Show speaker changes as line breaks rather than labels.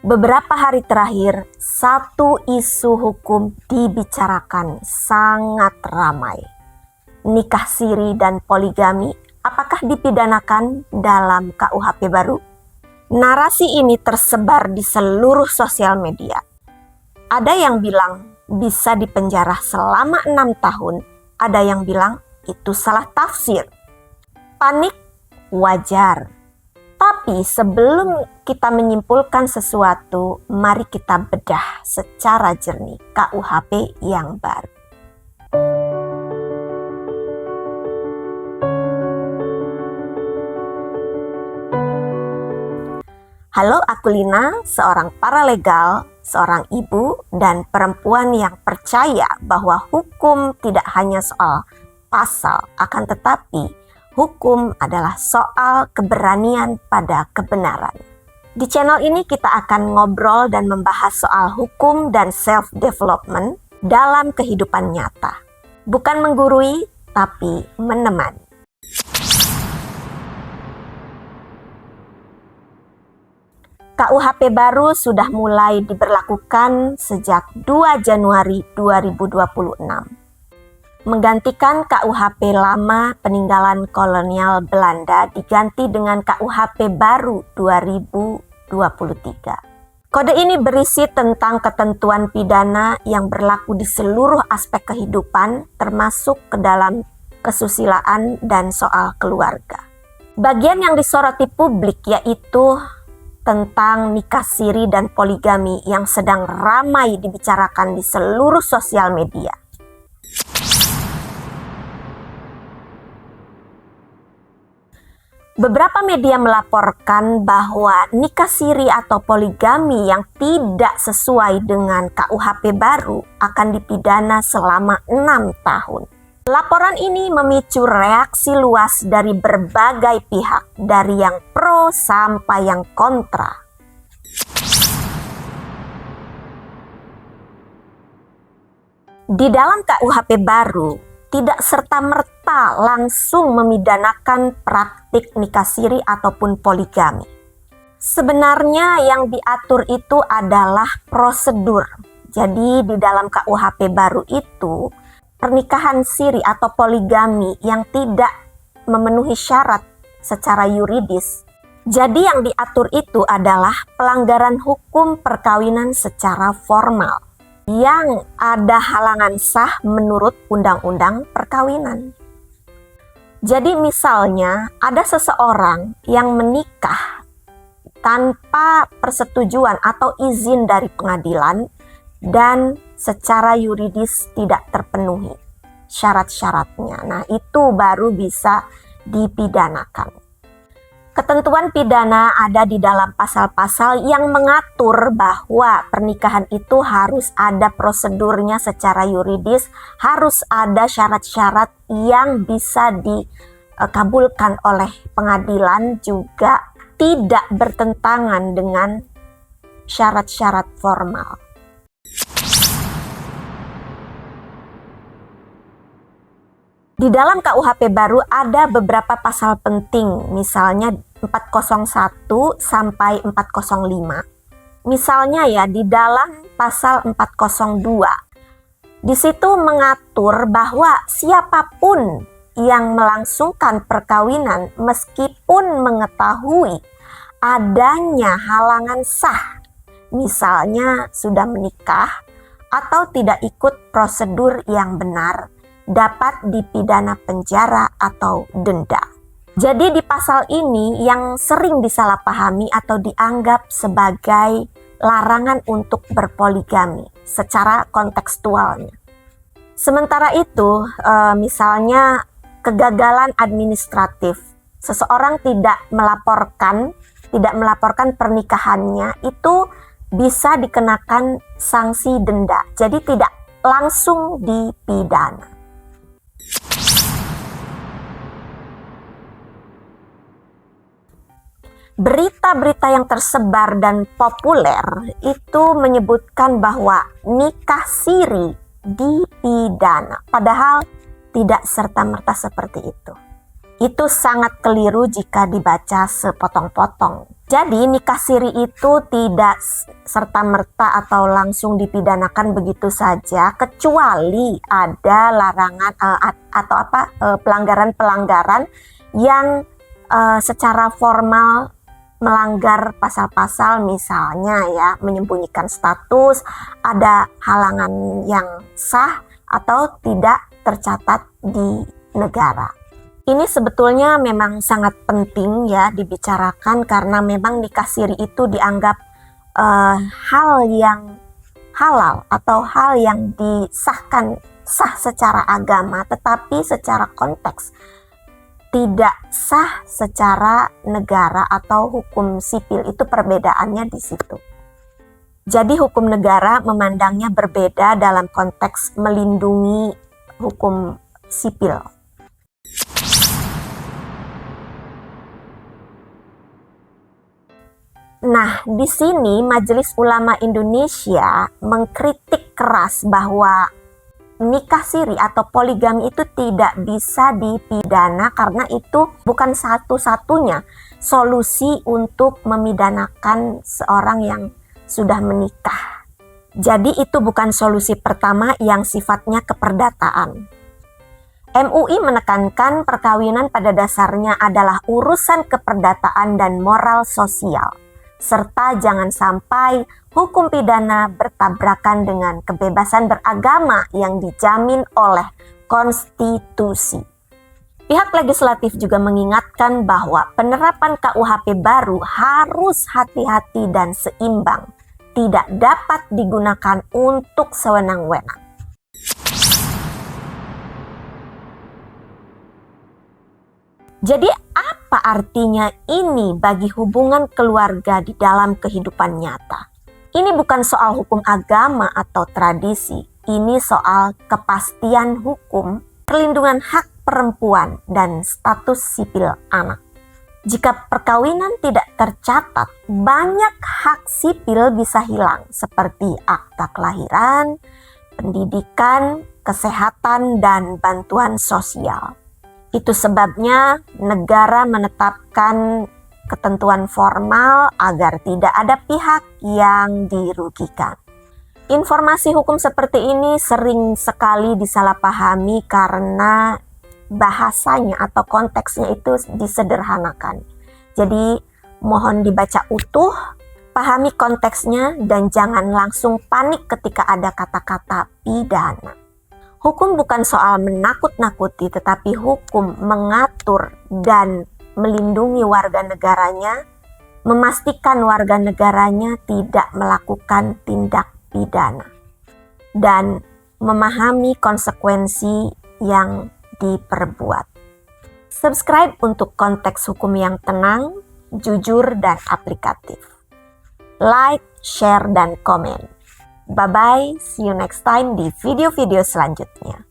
Beberapa hari terakhir, satu isu hukum dibicarakan sangat ramai. Nikah siri dan poligami, apakah dipidanakan dalam KUHP baru? Narasi ini tersebar di seluruh sosial media. Ada yang bilang bisa dipenjara selama 6 tahun, ada yang bilang itu salah tafsir. Panik wajar. Tapi sebelum kita menyimpulkan sesuatu, mari kita bedah secara jernih KUHP yang baru. Halo, aku Lina, seorang paralegal, seorang ibu, dan perempuan yang percaya bahwa hukum tidak hanya soal pasal, akan tetapi hukum adalah soal keberanian pada kebenaran. Di channel ini kita akan ngobrol dan membahas soal hukum dan self-development dalam kehidupan nyata. Bukan menggurui, tapi menemani. KUHP baru sudah mulai diberlakukan sejak 2 Januari 2026. Menggantikan KUHP lama peninggalan kolonial Belanda diganti dengan KUHP baru 2023. Kode ini berisi tentang ketentuan pidana yang berlaku di seluruh aspek kehidupan, termasuk ke dalam kesusilaan dan soal keluarga. Bagian yang disoroti publik yaitu tentang nikah siri dan poligami yang sedang ramai dibicarakan di seluruh sosial media. Beberapa media melaporkan bahwa nikah siri atau poligami yang tidak sesuai dengan KUHP baru akan dipidana selama 6 tahun. Laporan ini memicu reaksi luas dari berbagai pihak, dari yang pro sampai yang kontra. Di dalam KUHP baru, tidak serta-merta langsung memidanakan praktik nikah siri ataupun poligami. Sebenarnya yang diatur itu adalah prosedur. Jadi di dalam KUHP baru itu, pernikahan siri atau poligami yang tidak memenuhi syarat secara yuridis. Jadi yang diatur itu adalah pelanggaran hukum perkawinan secara formal yang ada halangan sah menurut Undang-Undang Perkawinan. Jadi misalnya ada seseorang yang menikah tanpa persetujuan atau izin dari pengadilan dan secara yuridis tidak terpenuhi syarat-syaratnya. Nah, itu baru bisa dipidanakan. Ketentuan pidana ada di dalam pasal-pasal yang mengatur bahwa pernikahan itu harus ada prosedurnya secara yuridis, harus ada syarat-syarat yang bisa dikabulkan oleh pengadilan, juga tidak bertentangan dengan syarat-syarat formal. Di dalam KUHP baru ada beberapa pasal penting, misalnya 401 sampai 405. Misalnya ya, di dalam pasal 402, di situ mengatur bahwa siapapun yang melangsungkan perkawinan meskipun mengetahui adanya halangan sah, misalnya sudah menikah atau tidak ikut prosedur yang benar, dapat dipidana penjara atau denda. Jadi di pasal ini yang sering disalahpahami atau dianggap sebagai larangan untuk berpoligami secara kontekstualnya. Sementara itu, misalnya kegagalan administratif, seseorang tidak melaporkan pernikahannya, itu bisa dikenakan sanksi denda. Jadi tidak langsung dipidana. Berita-berita yang tersebar dan populer itu menyebutkan bahwa nikah siri dipidana, padahal tidak serta-merta seperti itu. Itu sangat keliru jika dibaca sepotong-potong. Jadi nikah siri itu tidak serta-merta atau langsung dipidanakan begitu saja, kecuali ada larangan atau pelanggaran-pelanggaran yang secara formal melanggar pasal-pasal, misalnya ya menyembunyikan status, ada halangan yang sah atau tidak tercatat di negara. Ini sebetulnya memang sangat penting ya dibicarakan, karena memang nikah siri itu dianggap hal yang halal atau hal yang disahkan sah secara agama, tetapi secara konteks tidak sah secara negara atau hukum sipil. Itu perbedaannya di situ. Jadi hukum negara memandangnya berbeda dalam konteks melindungi hukum sipil. Nah, di sini Majelis Ulama Indonesia mengkritik keras bahwa nikah siri atau poligami itu tidak bisa dipidana karena itu bukan satu-satunya solusi untuk memidanakan seorang yang sudah menikah. Jadi itu bukan solusi pertama yang sifatnya keperdataan. MUI menekankan perkawinan pada dasarnya adalah urusan keperdataan dan moral sosial, serta jangan sampai hukum pidana bertabrakan dengan kebebasan beragama yang dijamin oleh konstitusi. Pihak legislatif juga mengingatkan bahwa penerapan KUHP baru harus hati-hati dan seimbang, tidak dapat digunakan untuk sewenang-wenang. Jadi apa artinya ini bagi hubungan keluarga di dalam kehidupan nyata? Ini bukan soal hukum agama atau tradisi, ini soal kepastian hukum, perlindungan hak perempuan, dan status sipil anak. Jika perkawinan tidak tercatat, banyak hak sipil bisa hilang seperti akta kelahiran, pendidikan, kesehatan, dan bantuan sosial. Itu sebabnya negara menetapkan ketentuan formal agar tidak ada pihak yang dirugikan. Informasi hukum seperti ini sering sekali disalahpahami karena bahasanya atau konteksnya itu disederhanakan. Jadi mohon dibaca utuh, pahami konteksnya, dan jangan langsung panik ketika ada kata-kata pidana. Hukum bukan soal menakut-nakuti, tetapi hukum mengatur dan melindungi warga negaranya, memastikan warga negaranya tidak melakukan tindak pidana, dan memahami konsekuensi yang diperbuat. Subscribe untuk konteks hukum yang tenang, jujur, dan aplikatif. Like, share, dan komen. Bye-bye, see you next time di video-video selanjutnya.